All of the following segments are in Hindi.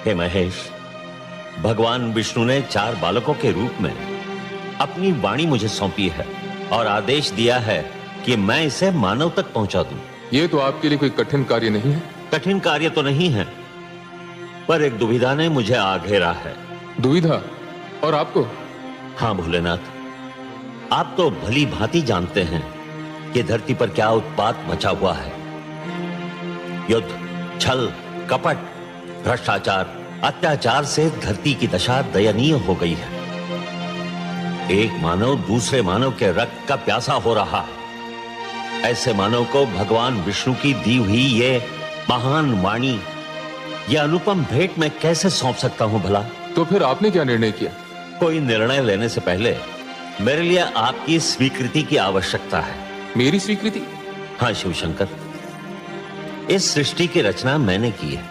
हे महेश, भगवान विष्णु ने 4 बालकों के रूप में अपनी वाणी मुझे सौंपी है और आदेश दिया है कि मैं इसे मानव तक पहुंचा दूं। ये तो आपके लिए कोई कठिन कार्य नहीं है। कठिन कार्य तो नहीं है, पर एक दुविधा ने मुझे आ घेरा है। दुविधा? और आपको? हाँ भोलेनाथ, आप तो भली भांति जानते हैं कि धरती पर क्या उत्पात मचा हुआ है। युद्ध, छल, कपट, भ्रष्टाचार, अत्याचार से धरती की दशा दयनीय हो गई है। एक मानव दूसरे मानव के रक्त का प्यासा हो रहा है। ऐसे मानव को भगवान विष्णु की दी हुई ये महान वाणी, यह अनुपम भेंट मैं कैसे सौंप सकता हूं भला? तो फिर आपने क्या निर्णय किया? कोई निर्णय लेने से पहले मेरे लिए आपकी स्वीकृति की आवश्यकता है। मेरी स्वीकृति? हाँ शिवशंकर, इस सृष्टि की रचना मैंने की है,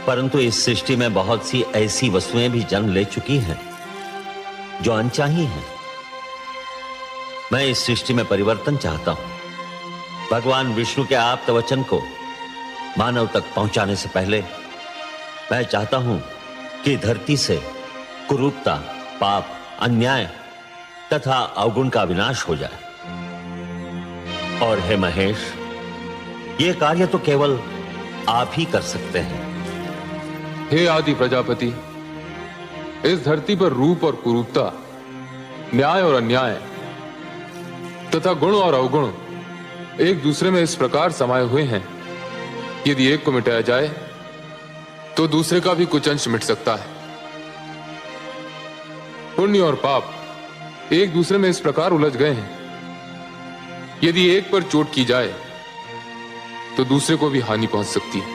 परंतु इस सृष्टि में बहुत सी ऐसी वस्तुएं भी जन्म ले चुकी हैं जो अनचाही हैं। मैं इस सृष्टि में परिवर्तन चाहता हूं। भगवान विष्णु के आप्त वचन को मानव तक पहुंचाने से पहले मैं चाहता हूं कि धरती से कुरूपता, पाप, अन्याय तथा अवगुण का विनाश हो जाए। और हे महेश, यह कार्य तो केवल आप ही कर सकते हैं। हे आदि प्रजापति, इस धरती पर रूप और कुरूपता, न्याय और अन्याय तथा गुण और अवगुण एक दूसरे में इस प्रकार समाये हुए हैं, यदि एक को मिटाया जाए तो दूसरे का भी कुछ अंश मिट सकता है। पुण्य और पाप एक दूसरे में इस प्रकार उलझ गए हैं, यदि एक पर चोट की जाए तो दूसरे को भी हानि पहुंच सकती है।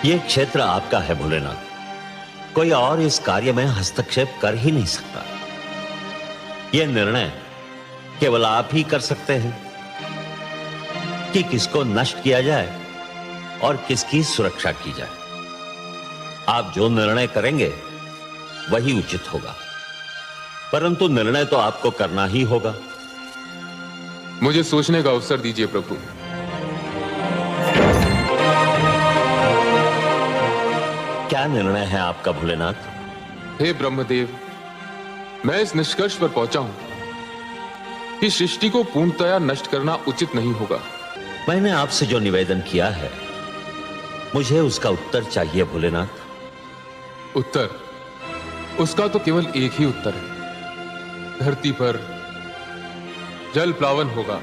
यह क्षेत्र आपका है भोलेनाथ, कोई और इस कार्य में हस्तक्षेप कर ही नहीं सकता। यह निर्णय केवल आप ही कर सकते हैं कि किसको नष्ट किया जाए और किसकी सुरक्षा की जाए। आप जो निर्णय करेंगे वही उचित होगा, परंतु निर्णय तो आपको करना ही होगा। मुझे सोचने का अवसर दीजिए प्रभु। क्या निर्णय है आपका भोलेनाथ? हे ब्रह्मदेव, मैं इस निष्कर्ष पर पहुंचा हूं कि सृष्टि को पूर्णतया नष्ट करना उचित नहीं होगा। मैंने आपसे जो निवेदन किया है, मुझे उसका उत्तर चाहिए भोलेनाथ। उत्तर? उसका तो केवल एक ही उत्तर है। धरती पर जल प्लावन होगा,